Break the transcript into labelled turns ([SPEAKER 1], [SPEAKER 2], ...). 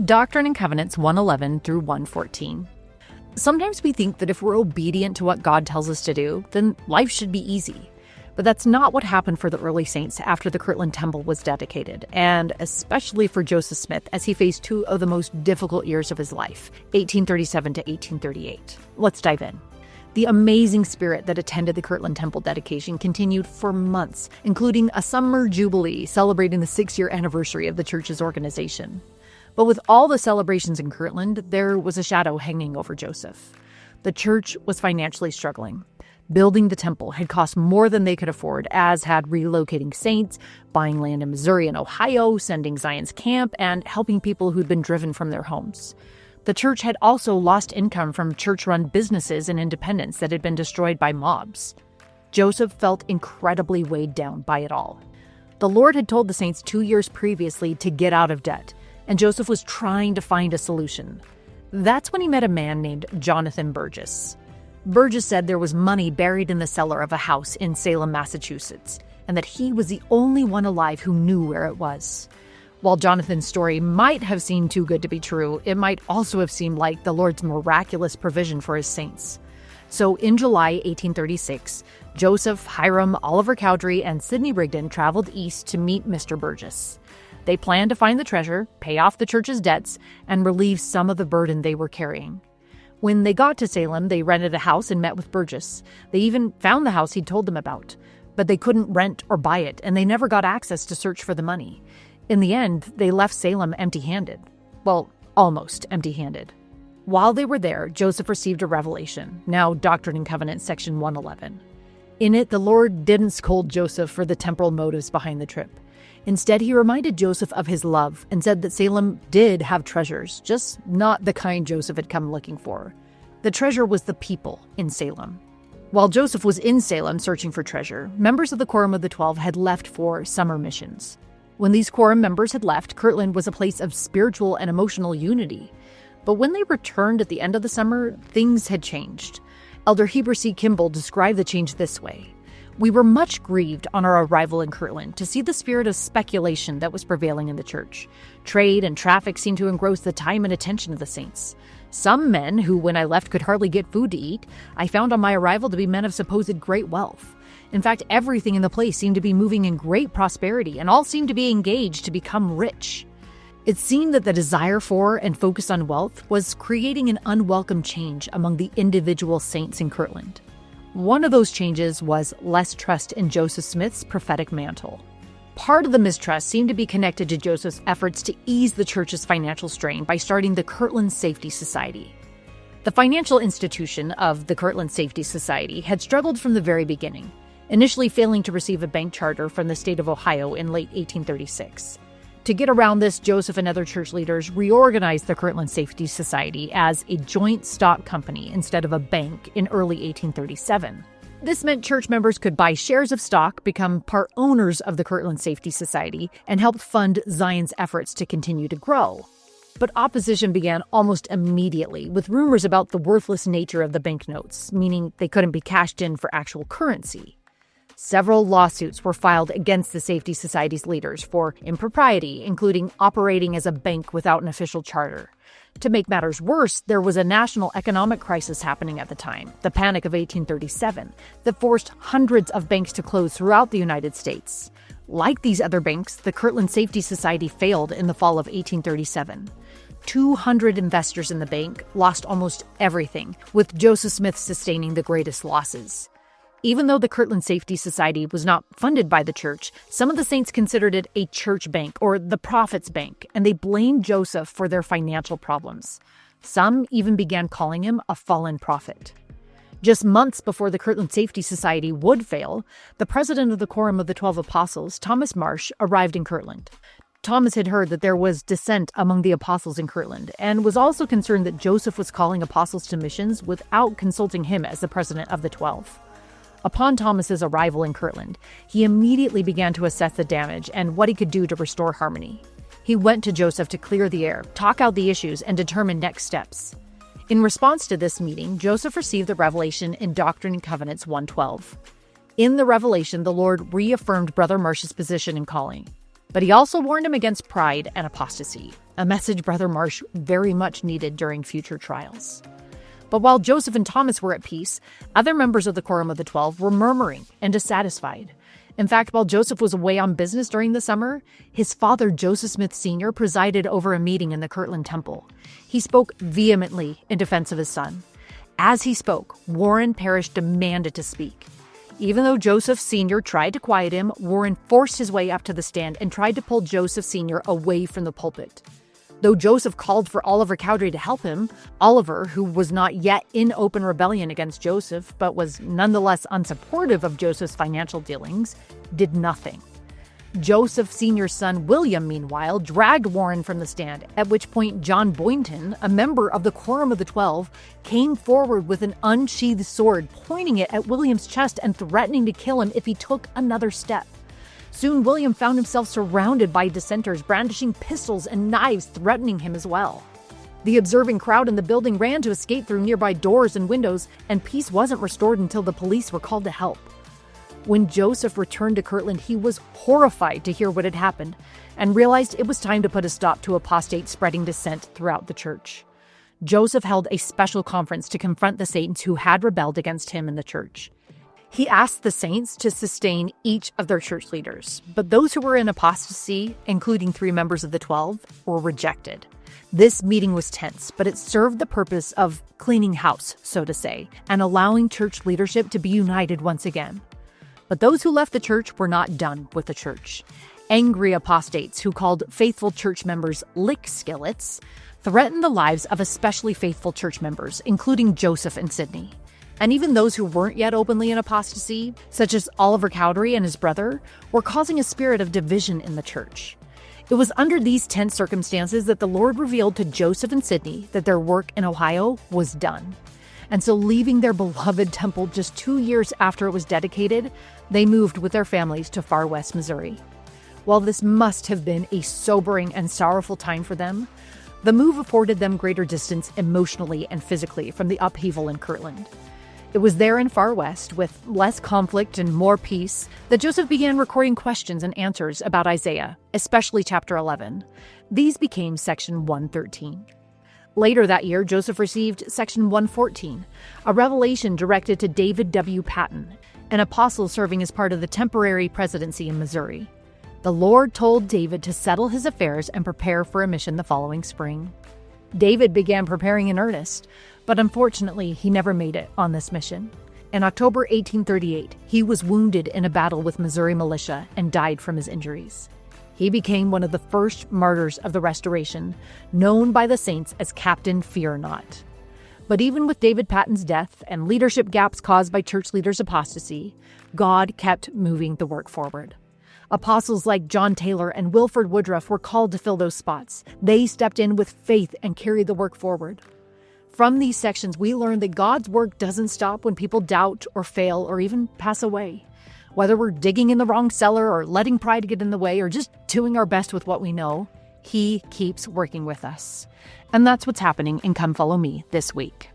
[SPEAKER 1] Doctrine and Covenants 111 through 114. Sometimes we think that if we're obedient to what God tells us to do, then life should be easy. But that's not what happened for the early saints after the Kirtland Temple was dedicated, and especially for Joseph Smith as he faced two of the most difficult years of his life, 1837 to 1838. Let's dive in. The amazing spirit that attended the Kirtland Temple dedication continued for months, including a summer jubilee celebrating the 6-year anniversary of the church's organization. But with all the celebrations in Kirtland, there was a shadow hanging over Joseph. The church was financially struggling. Building the temple had cost more than they could afford, as had relocating saints, buying land in Missouri and Ohio, sending Zion's camp, and helping people who'd been driven from their homes. The church had also lost income from church-run businesses and independents that had been destroyed by mobs. Joseph felt incredibly weighed down by it all. The Lord had told the saints 2 years previously to get out of debt, and Joseph was trying to find a solution. That's when he met a man named Jonathan Burgess. Burgess said there was money buried in the cellar of a house in Salem, Massachusetts, and that he was the only one alive who knew where it was. While Jonathan's story might have seemed too good to be true, it might also have seemed like the Lord's miraculous provision for his saints. So in July 1836, Joseph, Hiram, Oliver Cowdery, and Sidney Rigdon traveled east to meet Mr. Burgess. They planned to find the treasure, pay off the church's debts, and relieve some of the burden they were carrying. When they got to Salem, they rented a house and met with Burgess. They even found the house he'd told them about. But they couldn't rent or buy it, and they never got access to search for the money. In the end, they left Salem empty-handed. Well, almost empty-handed. While they were there, Joseph received a revelation, now Doctrine and Covenants section 111. In it, the Lord didn't scold Joseph for the temporal motives behind the trip. Instead, he reminded Joseph of his love and said that Salem did have treasures, just not the kind Joseph had come looking for. The treasure was the people in Salem. While Joseph was in Salem searching for treasure, members of the Quorum of the 12 had left for summer missions. When these quorum members had left, Kirtland was a place of spiritual and emotional unity. But when they returned at the end of the summer, things had changed. Elder Heber C. Kimball described the change this way. We were much grieved on our arrival in Kirtland to see the spirit of speculation that was prevailing in the church. Trade and traffic seemed to engross the time and attention of the saints. Some men, who when I left could hardly get food to eat, I found on my arrival to be men of supposed great wealth. In fact, everything in the place seemed to be moving in great prosperity, and all seemed to be engaged to become rich. It seemed that the desire for and focus on wealth was creating an unwelcome change among the individual saints in Kirtland. One of those changes was less trust in Joseph Smith's prophetic mantle. Part of the mistrust seemed to be connected to Joseph's efforts to ease the church's financial strain by starting the Kirtland Safety Society. The financial institution of the Kirtland Safety Society had struggled from the very beginning, initially failing to receive a bank charter from the state of Ohio in late 1836. To get around this, Joseph and other church leaders reorganized the Kirtland Safety Society as a joint stock company instead of a bank in early 1837. This meant church members could buy shares of stock, become part owners of the Kirtland Safety Society, and helped fund Zion's efforts to continue to grow. But opposition began almost immediately, with rumors about the worthless nature of the banknotes, meaning they couldn't be cashed in for actual currency. Several lawsuits were filed against the Safety Society's leaders for impropriety, including operating as a bank without an official charter. To make matters worse, there was a national economic crisis happening at the time, the Panic of 1837, that forced hundreds of banks to close throughout the United States. Like these other banks, the Kirtland Safety Society failed in the fall of 1837. 200 investors in the bank lost almost everything, with Joseph Smith sustaining the greatest losses. Even though the Kirtland Safety Society was not funded by the church, some of the saints considered it a church bank or the prophet's bank, and they blamed Joseph for their financial problems. Some even began calling him a fallen prophet. Just months before the Kirtland Safety Society would fail, the president of the Quorum of the 12 Apostles, Thomas Marsh, arrived in Kirtland. Thomas had heard that there was dissent among the apostles in Kirtland, and was also concerned that Joseph was calling apostles to missions without consulting him as the president of the 12. Upon Thomas's arrival in Kirtland, he immediately began to assess the damage and what he could do to restore harmony. He went to Joseph to clear the air, talk out the issues, and determine next steps. In response to this meeting, Joseph received the revelation in Doctrine and Covenants 112. In the revelation, the Lord reaffirmed Brother Marsh's position and calling. But he also warned him against pride and apostasy, a message Brother Marsh very much needed during future trials. But while Joseph and Thomas were at peace, other members of the Quorum of the 12 were murmuring and dissatisfied. In fact, while Joseph was away on business during the summer, his father, Joseph Smith Sr., presided over a meeting in the Kirtland Temple. He spoke vehemently in defense of his son. As he spoke, Warren Parrish demanded to speak. Even though Joseph Sr. tried to quiet him, Warren forced his way up to the stand and tried to pull Joseph Sr. away from the pulpit. Though Joseph called for Oliver Cowdery to help him, Oliver, who was not yet in open rebellion against Joseph, but was nonetheless unsupportive of Joseph's financial dealings, did nothing. Joseph Sr.'s son William, meanwhile, dragged Warren from the stand, at which point John Boynton, a member of the Quorum of the 12, came forward with an unsheathed sword, pointing it at William's chest and threatening to kill him if he took another step. Soon, William found himself surrounded by dissenters, brandishing pistols and knives, threatening him as well. The observing crowd in the building ran to escape through nearby doors and windows, and peace wasn't restored until the police were called to help. When Joseph returned to Kirtland, he was horrified to hear what had happened and realized it was time to put a stop to apostate spreading dissent throughout the church. Joseph held a special conference to confront the saints who had rebelled against him in the church. He asked the saints to sustain each of their church leaders, but those who were in apostasy, including 3 members of the 12, were rejected. This meeting was tense, but it served the purpose of cleaning house, so to say, and allowing church leadership to be united once again. But those who left the church were not done with the church. Angry apostates who called faithful church members lick skillets threatened the lives of especially faithful church members, including Joseph and Sidney. And even those who weren't yet openly in apostasy, such as Oliver Cowdery and his brother, were causing a spirit of division in the church. It was under these tense circumstances that the Lord revealed to Joseph and Sidney that their work in Ohio was done. And so, leaving their beloved temple just 2 years after it was dedicated, they moved with their families to far west Missouri. While this must have been a sobering and sorrowful time for them, the move afforded them greater distance emotionally and physically from the upheaval in Kirtland. It was there in Far West, with less conflict and more peace, that Joseph began recording questions and answers about Isaiah, especially chapter 11. These became section 113. Later that year, Joseph received section 114, a revelation directed to David W. Patton, an apostle serving as part of the temporary presidency in Missouri. The Lord told David to settle his affairs and prepare for a mission the following spring. David began preparing in earnest, but unfortunately, he never made it on this mission. In October 1838, he was wounded in a battle with Missouri militia and died from his injuries. He became one of the first martyrs of the Restoration, known by the saints as Captain Fear Not. But even with David Patton's death and leadership gaps caused by church leaders' apostasy, God kept moving the work forward. Apostles like John Taylor and Wilford Woodruff were called to fill those spots. They stepped in with faith and carried the work forward. From these sections, we learn that God's work doesn't stop when people doubt or fail or even pass away. Whether we're digging in the wrong cellar or letting pride get in the way or just doing our best with what we know, He keeps working with us. And that's what's happening in Come Follow Me this week.